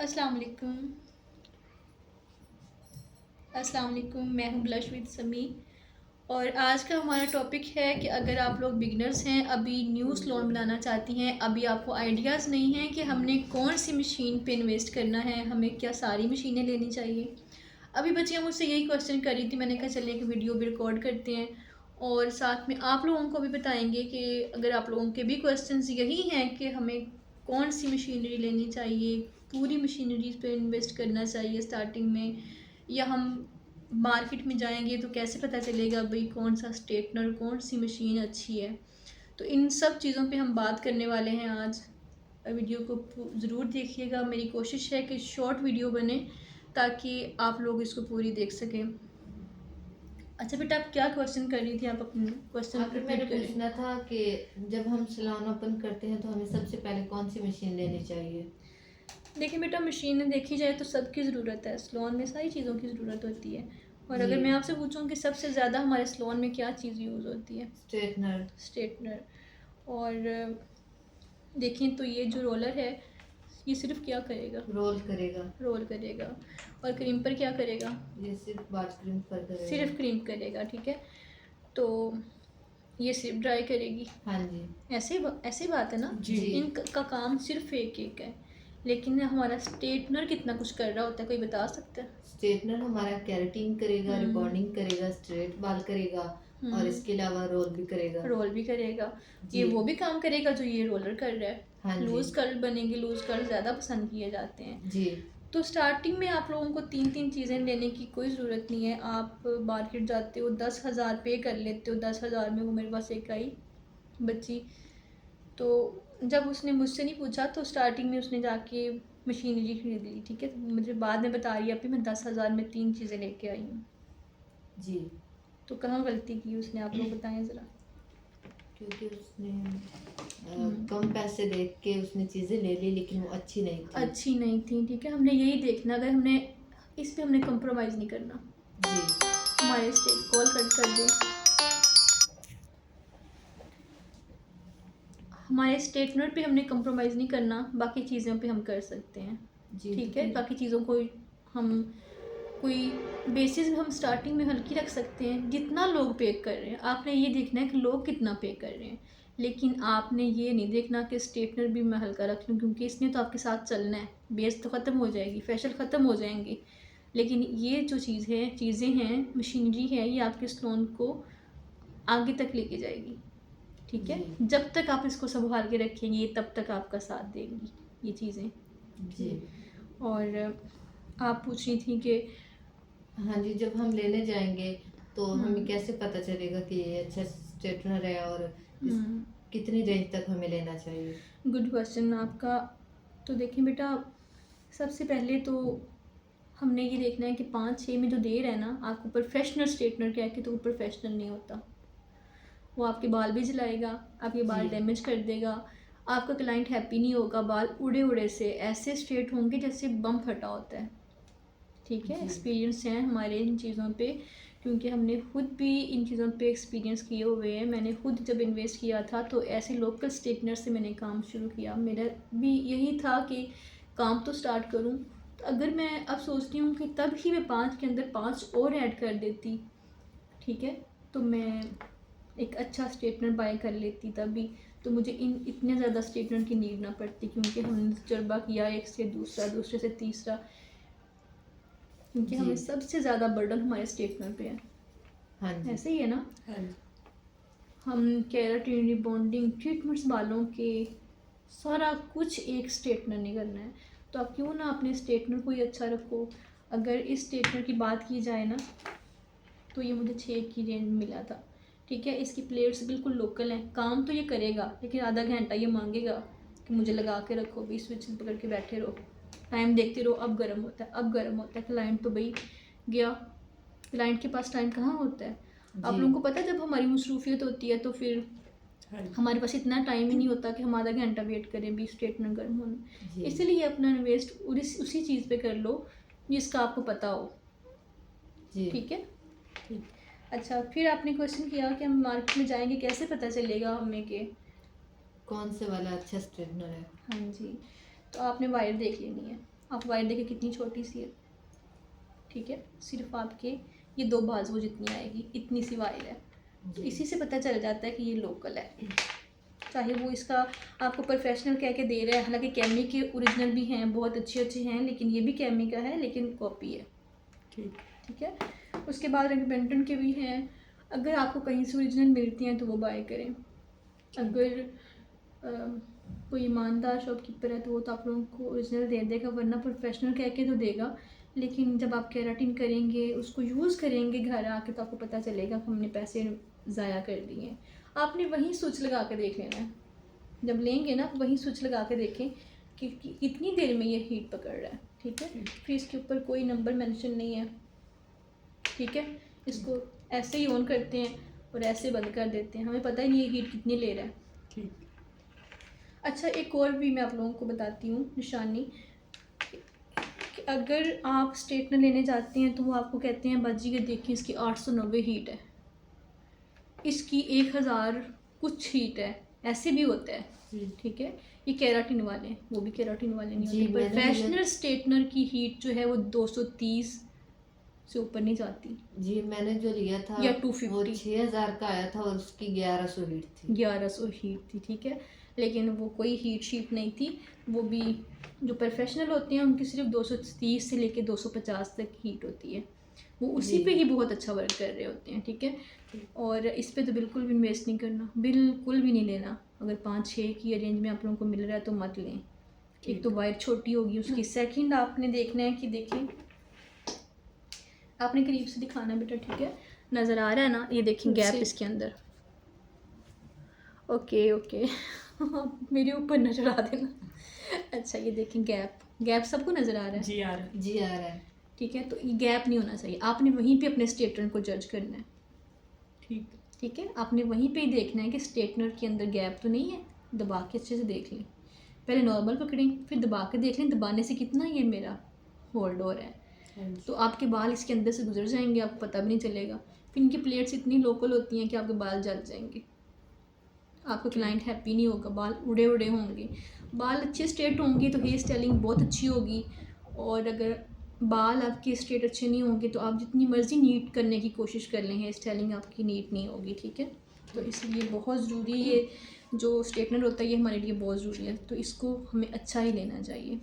अस्सलाम वालेकुम। अस्सलाम वालेकुम, मैं हूँ ब्लश विद समी। और आज का हमारा टॉपिक है कि अगर आप लोग बिगनर्स हैं, अभी न्यू सलोन बनाना चाहती हैं, अभी आपको आइडियाज़ नहीं है कि हमने कौन सी मशीन पे इन्वेस्ट करना है, हमें क्या सारी मशीनें लेनी चाहिए। अभी बच्चियाँ मुझसे यही क्वेश्चन कर रही थी, मैंने कहा चलिए कि वीडियो भी रिकॉर्ड करते हैं और साथ में आप लोगों को भी बताएंगे कि अगर आप लोगों के भी क्वेश्चंस यही हैं कि हमें कौन सी मशीनरी लेनी चाहिए, पूरी मशीनरीज पे इन्वेस्ट करना चाहिए स्टार्टिंग में, या हम मार्केट में जाएंगे तो कैसे पता चलेगा भाई कौन सा स्ट्रेटनर, कौन सी मशीन अच्छी है। तो इन सब चीज़ों पे हम बात करने वाले हैं आज। वीडियो को ज़रूर देखिएगा, मेरी कोशिश है कि शॉर्ट वीडियो बने ताकि आप लोग इसको पूरी देख सकें। अच्छा बेटा, आप क्या क्वेश्चन कर रही थी? आप अपने क्वेश्चन आपने मैंने रिपीट करें। पूछना था कि जब हम सैलून ओपन करते हैं तो हमें सबसे पहले कौन सी मशीन लेनी चाहिए। देखिए बेटा, मशीनें देखी जाए तो सबकी ज़रूरत है, सलोन में सारी चीज़ों की ज़रूरत होती है। और जी। अगर मैं आपसे पूछूं कि सबसे ज़्यादा हमारे सलोन में क्या चीज़ यूज़ होती है? स्ट्रेटनर। स्ट्रेटनर। और देखें तो ये जो रोलर है, ये सिर्फ क्या करेगा? रोल करेगा। रोल करेगा। और क्रीम पर क्या करेगा? ये सिर्फ बाल क्रीम पर करेगा। सिर्फ क्रीम करेगा, ठीक है। तो ये सिर्फ ड्राई करेगी। हाँ जी। ऐसी बात है ना। जी। इनका काम सिर्फ एक एक है, लेकिन हमारा स्ट्रेटनर कितना कुछ कर रहा होता है, कोई बता सकता है? स्ट्रेटनर हमारा कैरेटिन करेगा, हम्म। रिबॉन्डिंग करेगा, स्ट्रेट बाल करेगा और इसके अलावा रोल भी करेगा। रोल भी करेगा। ये जी। वो भी काम करेगा जो ये रोलर कर रहा है। हाँ जी। लूज कर्ल बनेंगे, लूज कर्ल ज़्यादा पसंद किए जाते हैं। जी। तो स्टार्टिंग में आप लोगों को तीन तीन चीज़ें लेने की कोई ज़रूरत नहीं है। आप मार्केट जाते हो, 10,000 पे कर लेते हो। 10,000 में वो मेरे पास एक आई बच्ची, तो जब उसने मुझसे नहीं पूछा तो स्टार्टिंग में उसने जाके मशीनरी खरीद ली, ठीक है। मुझे बाद में बता रही है अभी मैं 10,000 में 3 चीज़ें लेके आई हूँ। जी। तो कहाँ गलती की उसने, आप लोग बताएं ज़रा। क्योंकि उसने कम पैसे देख के उसने चीज़ें ले ली लेकिन वो अच्छी नहीं थी। अच्छी नहीं थी, ठीक है। हमने यही देखना, अगर हमने इस पे हमने कंप्रोमाइज़ नहीं करना। जी। हमारे स्टेट कॉल कट कर दे। हमारे स्टेटनर पे हमने कंप्रोमाइज़ नहीं करना, बाकी चीज़ों पे हम कर सकते हैं, जी। ठीक है। बाकी चीज़ों को हम कोई बेसिस हम स्टार्टिंग में हल्की रख सकते हैं। जितना लोग पे कर रहे हैं आपने ये देखना है कि लोग कितना पे कर रहे हैं, लेकिन आपने ये नहीं देखना कि स्ट्रेटनर भी मैं हल्का रख लूँ, क्योंकि इसने तो आपके साथ चलना है। बेस तो ख़त्म हो जाएगी, फेशियल ख़त्म हो जाएंगे, लेकिन ये जो चीज़ें हैं, मशीनरी है, ये आपके सलोन को आगे तक लेके जाएगी, ठीक है। जब तक आप इसको संभाल के रखेंगे तब तक आपका साथ देंगी ये चीज़ें। जी। और आप पूछ रही थी कि हाँ जी, जब हम लेने जाएंगे तो हमें कैसे पता चलेगा कि ये अच्छा स्ट्रेटनर है और कितनी रेंज तक हमें लेना चाहिए। गुड क्वेश्चन आपका। तो देखिए बेटा, सबसे पहले तो हमने ये देखना है कि 5-6 में जो दे रहा है ना आपको प्रोफेशनल स्ट्रेटनर, कह के तो वो प्रोफेशनल नहीं होता। वो आपके बाल भी जलाएगा, आपके बाल डैमेज कर देगा, आपका क्लाइंट हैप्पी नहीं होगा, बाल उड़े उड़े से ऐसे स्ट्रेट होंगे जैसे बम फटा होता है, ठीक है। एक्सपीरियंस हैं हमारे इन चीज़ों पे, क्योंकि हमने खुद भी इन चीज़ों पे एक्सपीरियंस किए हुए हैं। मैंने खुद जब इन्वेस्ट किया था तो ऐसे लोकल स्ट्रेटनर से मैंने काम शुरू किया। मेरा भी यही था कि काम तो स्टार्ट करूं। तो अगर मैं अब सोचती हूँ कि तब ही मैं 5 के अंदर 5 और ऐड कर देती, ठीक है, तो मैं एक अच्छा स्ट्रेटनर बाय कर लेती तभी, तो मुझे इतने ज़्यादा स्ट्रेटनर की नीड ना पड़ती, क्योंकि हमने तजर्बा किया एक से दूसरा, दूसरे से तीसरा, क्योंकि हमें सबसे ज़्यादा बर्डन हमारे स्ट्रेटनर पे है। हाँ जी। ऐसे ही है ना। हाँ जी। हम केराटिन, रिबॉन्डिंग, ट्रीटमेंट्स बालों के, सारा कुछ एक स्ट्रेटनर नहीं करना है। तो आप क्यों ना अपने स्ट्रेटनर को ही अच्छा रखो। अगर इस स्ट्रेटनर की बात की जाए ना, तो ये मुझे 6 की रेंज में मिला था, ठीक है। इसकी प्लेट्स बिल्कुल लोकल हैं, काम तो ये करेगा लेकिन आधा घंटा ये मांगेगा कि मुझे लगा के रखो, 20 स्विच पकड़ के बैठे रहो, टाइम देखते रहो, अब गर्म होता है, अब गर्म होता है। क्लाइंट तो भाई गया, क्लाइंट के पास टाइम कहाँ होता है। आप लोगों को पता है, जब हमारी मसरूफियत होती है तो फिर हमारे पास इतना टाइम ही नहीं होता कि हम आधा घंटा वेट करें 20 स्ट्रेटनर गर्म होने। इसलिए अपना इन्वेस्ट उसी चीज़ पे कर लो जिसका आपको पता हो, ठीक है। ठीक। अच्छा, फिर आपने क्वेश्चन किया कि हम मार्केट में जाएंगे कैसे पता चलेगा हमें कि कौन से वाला अच्छा स्ट्रेटनर है। हाँ जी, तो आपने वायर देख लेनी है। आप वायर देखिए कितनी छोटी सी है, ठीक है, सिर्फ आपके ये 2 बाजुओं जितनी आएगी, इतनी सी वायर है। तो इसी से पता चल जाता है कि ये लोकल है। चाहे वो इसका आपको प्रोफेशनल कह के दे रहा है, हालांकि कैमी के ओरिजिनल भी हैं, बहुत अच्छे हैं, लेकिन ये भी कैमी का है लेकिन कॉपी है। ठीक है। उसके बाद रंग के भी हैं। अगर आपको कहीं से ओरिजिनल मिलती हैं तो वो बाय करें। अगर कोई ईमानदार शॉपकीपर है तो वो तो आप लोगों को ओरिजिनल दे देगा, वरना प्रोफेशनल कह के तो देगा, लेकिन जब आप केराटिन करेंगे, उसको यूज़ करेंगे घर आके, तो आपको पता चलेगा कि हमने पैसे ज़ाया कर दिए हैं। आपने वहीं स्विच लगा के देख लेना है, जब लेंगे ना वहीं स्विच लगा के देखें कि कितनी देर में ये हीट पकड़ रहा है। ठीक है, फिर इसके ऊपर कोई नंबर मेंशन नहीं है। ठीक है, इसको ऐसे ही ऑन करते हैं और ऐसे बंद कर देते हैं, हमें पता ही नहीं है हीट कितनी ले रहा है। ठीक। अच्छा, एक और भी मैं आप लोगों को बताती हूँ निशानी कि अगर आप स्ट्रेटनर लेने जाते हैं तो वो आपको कहते हैं बाजी के देखिए इसकी 890 हीट है, इसकी 1000 कुछ हीट है, ऐसे भी होता है। ठीक है, ये केराटिन वाले, वो भी केराटिन वाले नहीं होते। प्रोफेशनल स्ट्रेटनर की हीट जो है वो 230 से ऊपर नहीं जाती। जी, मैंने जो लिया था या 250, वो 6000 का आया था और उसकी 1100 हीट थी। 1100 हीट थी। ठीक है, लेकिन वो कोई हीट शीट नहीं थी। वो भी जो प्रोफेशनल होते हैं उनकी सिर्फ 230 से लेके 250 तक हीट होती है, वो उसी पे ही बहुत अच्छा वर्क कर रहे होते हैं। ठीक है, और इस पे तो बिल्कुल भी इन्वेस्ट नहीं करना, बिल्कुल भी नहीं लेना। अगर 5-6 की रेंज में आप लोगों को मिल रहा है तो मत लें। एक तो वायर छोटी होगी उसकी, सेकंड आपने देखना है कि देखें, आपने करीब से दिखाना बेटा। ठीक है, नज़र आ रहा है ना, ये देखें गैप इसके अंदर। ओके ओके मेरे ऊपर न चढ़ा देना। अच्छा, ये देखें गैप सबको नज़र आ रहा है? जी आ रहा है, जी आ रहा है। ठीक है, तो ये गैप नहीं होना चाहिए। आपने वहीं पे अपने स्ट्रेटनर को जज करना है। ठीक है, आपने वहीं पे ही देखना है कि स्ट्रेटनर के अंदर गैप तो नहीं है। दबा के अच्छे से देख लें, पहले नॉर्मल पकड़ें, फिर दबा के देख लें दबाने से कितना ये मेरा होल्ड हो रहा है। तो आपके बाल इसके अंदर से गुजर जाएंगे, आपको पता भी नहीं चलेगा। फिर इनकी प्लेट्स इतनी लोकल होती हैं कि आपके बाल जल जाएंगे, आपका क्लाइंट हैप्पी नहीं होगा, बाल उड़े उड़े होंगे। बाल अच्छे स्ट्रेट होंगे तो हेयर स्टाइलिंग बहुत अच्छी होगी, और अगर बाल आपके स्ट्रेट अच्छे नहीं होंगे तो आप जितनी मर्ज़ी नीट करने की कोशिश कर लें, हेयर स्टाइलिंग आपकी नीट नहीं होगी। ठीक है, तो इसलिए बहुत ज़रूरी ये जो स्ट्रेटनर होता है ये हमारे लिए बहुत ज़रूरी है, तो इसको हमें अच्छा ही लेना चाहिए।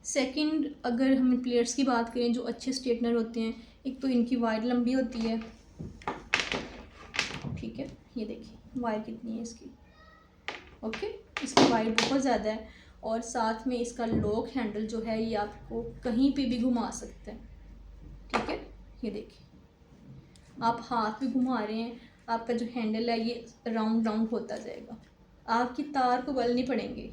सेकंड, अगर हम प्लेयर्स की बात करें जो अच्छे स्ट्रेटनर होते हैं, एक तो इनकी वायर लंबी होती है। ठीक है, ये देखिए वायर कितनी है इसकी। ओके, इसकी वायर बहुत ज़्यादा है, और साथ में इसका लॉक हैंडल जो है ये आपको कहीं पे भी घुमा सकता है। ठीक है, ये देखिए आप हाथ भी घुमा रहे हैं, आपका जो हैंडल है ये राउंड राउंड होता जाएगा, आपकी तार को बल नहीं पड़ेंगे।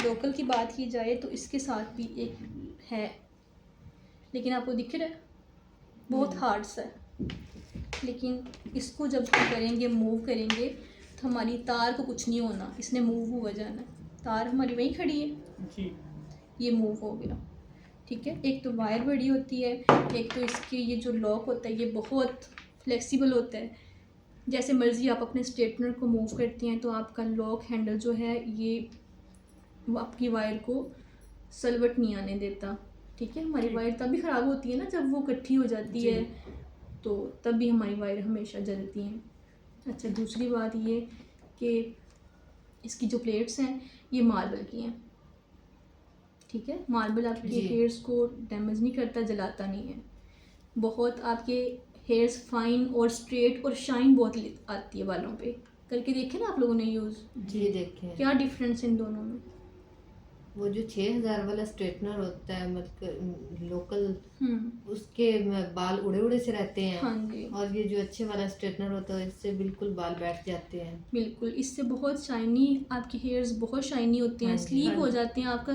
लोकल की बात की जाए तो इसके साथ भी एक है, लेकिन आपको दिख रहा है बहुत हार्ड सा है, लेकिन इसको जब हम करेंगे, मूव करेंगे, तो हमारी तार को कुछ नहीं होना, इसने मूव हुआ जाना है। तार हमारी वहीं खड़ी है जी, ये मूव हो गया। ठीक है, एक तो वायर बड़ी होती है, एक तो इसके ये जो लॉक होता है ये बहुत फ्लेक्सिबल होता है। जैसे मर्ज़ी आप अपने स्ट्रेटनर को मूव करते हैं तो आपका लॉक हैंडल जो है ये आपकी वायर को सलवट नहीं आने देता। ठीक है, हमारी वायर तभी ख़राब होती है ना जब वो इकट्ठी हो जाती है, तो तब भी हमारी वायर हमेशा जलती हैं। अच्छा, दूसरी बात ये कि इसकी जो प्लेट्स हैं ये मार्बल की हैं। ठीक है, मार्बल आपके हेयर्स को डैमेज नहीं करता, जलाता नहीं है। बहुत आपके हेयर्स फाइन और स्ट्रेट और शाइन बहुत आती है बालों पे। करके देखे ना आप लोगों ने यूज़? जी देखे। क्या डिफरेंस इन दोनों में? वो जो 6000 वाला स्ट्रेटनर होता है मतलब लोकल, उसके बाल उड़े उड़े से रहते हैं। हाँ जी। और ये जो अच्छे वाला स्ट्रेटनर होता है इससे बिल्कुल बाल बैठ जाते हैं। बिल्कुल, इससे बहुत शाइनी, आपकी हेयर्स बहुत शाइनी होते हैं, स्लीक हो जाते हैं, आपका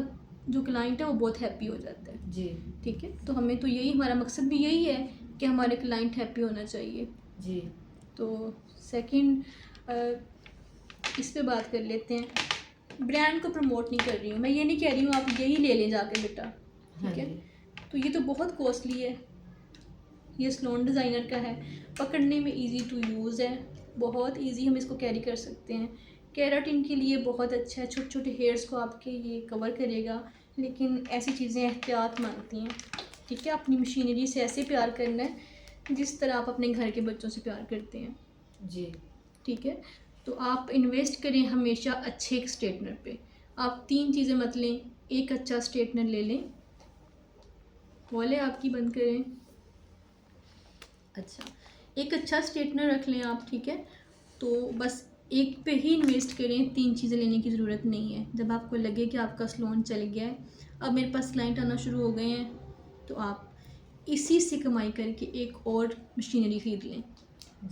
जो क्लाइंट है वो बहुत हैप्पी हो जाता है जी। ठीक है, तो हमें तो यही, हमारा मकसद भी यही है कि हमारे क्लाइंट हैप्पी होना चाहिए जी। तो सेकंड इस पे बात कर लेते हैं। ब्रांड को प्रमोट नहीं कर रही हूँ मैं, ये नहीं कह रही हूँ आप यही ले लें जाके बेटा। ठीक है, तो ये तो बहुत कॉस्टली है, ये स्लोन डिज़ाइनर का है, पकड़ने में इजी टू यूज़ है, बहुत इजी हम इसको कैरी कर सकते हैं। केराटिन के लिए बहुत अच्छा है, छोटे छोटे हेयर्स को आपके ये कवर करेगा। लेकिन ऐसी चीज़ें एहतियात मांगती हैं, ठीक है। अपनी मशीनरी से ऐसे प्यार करना है जिस तरह आप अपने घर के बच्चों से प्यार करते हैं, जी। ठीक है। तो आप इन्वेस्ट करें हमेशा अच्छे एक स्ट्रेटनर पे। आप 3 चीज़ें मत लें, एक अच्छा स्ट्रेटनर ले लें। वॉलें आपकी बंद करें। अच्छा, एक अच्छा स्ट्रेटनर रख लें आप, ठीक है। तो बस एक पे ही इन्वेस्ट करें, 3 चीज़ें लेने की ज़रूरत नहीं है। जब आपको लगे कि आपका सैलून चल गया है, अब मेरे पास क्लाइंट आना शुरू हो गए हैं, तो आप इसी से कमाई करके एक और मशीनरी ख़रीद लें,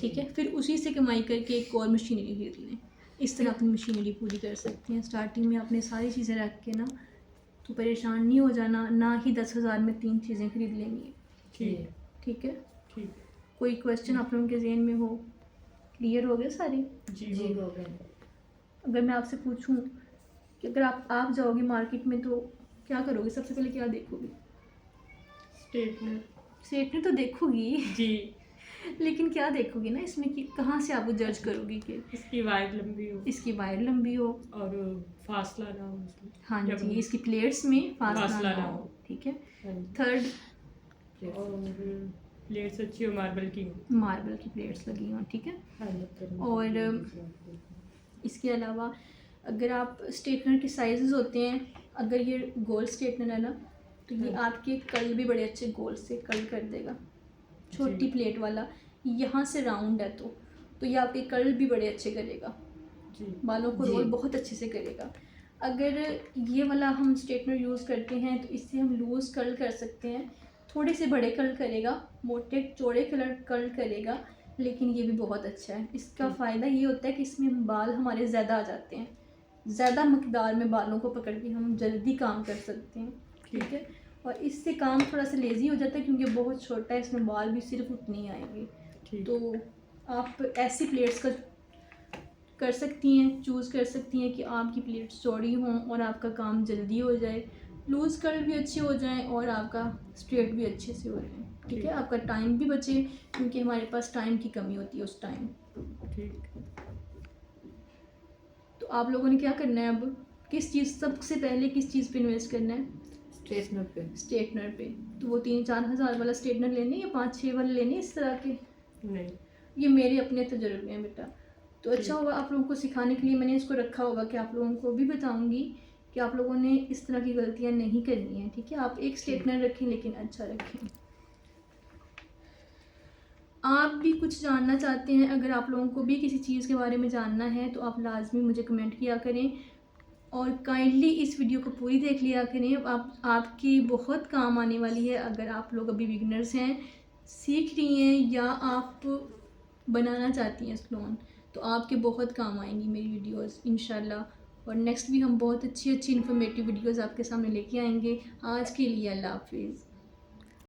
ठीक है। फिर उसी से कमाई करके एक और मशीनरी ख़रीद लें। इस तरह अपनी मशीनरी पूरी कर सकती हैं। स्टार्टिंग में आपने सारी चीज़ें रख के ना तो परेशान नहीं हो जाना, ना ही 10,000 में 3 चीज़ें ख़रीद लेंगी, ठीक ठीक है। ठीक। कोई क्वेश्चन आप लोगों के ज़हन में हो? क्लियर हो गए सारे? जी जी हो गए। अगर मैं आपसे पूछूं कि अगर आप जाओगे मार्केट में तो क्या करोगे? सबसे पहले क्या देखोगे? स्टेटनर। स्ट्रेटनर तो देखोगी जी। लेकिन क्या देखोगी ना इसमें कि कहाँ से आप जज करोगी कि इसकी वायर लंबी हो इसकी वायर लंबी हो, और फासला ना हो उसमें। हाँ जब जी, इसकी प्लेट्स में फासला फासला ना ना हो, हो। ठीक है। हाँ जी। थर्ड, और प्लेट्स अच्छी हो, मार्बल की हो। मार्बल की प्लेट्स लगी हों, ठीक है। हाँ जी। और इसके अलावा अगर आप स्ट्रेटनर के साइजेस होते हैं, अगर ये गोल स्ट्रेटनर है ना तो ये हाँ। आपके कर्ल भी बड़े अच्छे गोल से कर्ल कर देगा। छोटी जी। प्लेट वाला यहाँ से राउंड है तो ये आपके कर्ल भी बड़े अच्छे करेगा, जी। बालों को जी। रोल बहुत अच्छे से करेगा। अगर ये वाला हम स्ट्रेटनर यूज़ करते हैं तो इससे हम लूज़ कर्ल कर सकते हैं, थोड़े से बड़े कर्ल करेगा, मोटे चौड़े कर्ल करेगा, लेकिन ये भी बहुत अच्छा है। इसका फ़ायदा ये होता है कि इसमें बाल हमारे ज़्यादा आ जाते हैं, ज़्यादा मकदार में बालों को पकड़ के हम जल्दी काम कर सकते हैं, ठीक है। और इससे काम थोड़ा सा लेज़ी हो जाता है क्योंकि बहुत छोटा है, इसमें बाल भी सिर्फ उतने ही आएंगे। ठीक। तो आप ऐसी प्लेट्स का कर सकती हैं, चूज़ कर सकती हैं कि आपकी प्लेट्स चौड़ी हों और आपका काम जल्दी हो जाए, लूज़ कर्ल भी अच्छे हो जाएं और आपका स्ट्रेट भी अच्छे से हो जाए, ठीक है। आपका टाइम भी बचे क्योंकि हमारे पास टाइम की कमी होती है उस टाइम। ठीक। तो आप लोगों ने क्या करना है अब? किस चीज़ सबसे पहले किस चीज़ पे इन्वेस्ट करना है? स्ट्रेटनर पे। स्ट्रेटनर पे। तो वो 3-4 हज़ार वाला स्ट्रेटनर लेने या 5-6 वाले लेने इस तरह के? नहीं। ये मेरे अपने तजुर्बे हैं बेटा। तो अच्छा होगा आप लोगों को सिखाने के लिए मैंने इसको रखा होगा कि आप लोगों को भी बताऊंगी कि आप लोगों ने इस तरह की गलतियां नहीं करनी है, ठीक है। आप एक स्ट्रेटनर रखें लेकिन अच्छा रखें। आप भी कुछ जानना चाहते हैं, अगर आप लोगों को भी किसी चीज़ के बारे में जानना है तो आप लाजमी मुझे कमेंट किया करें और काइंडली इस वीडियो को पूरी देख लिया करें। आपकी बहुत काम आने वाली है। अगर आप लोग अभी बिगनर्स हैं, सीख रही हैं या आप बनाना चाहती हैं सैलून, तो आपके बहुत काम आएंगी मेरी वीडियोस इंशाल्लाह। और नेक्स्ट भी हम बहुत अच्छी अच्छी इन्फॉर्मेटिव वीडियोस आपके सामने लेके आएंगे। आज के लिए अल्लाह हाफिज़।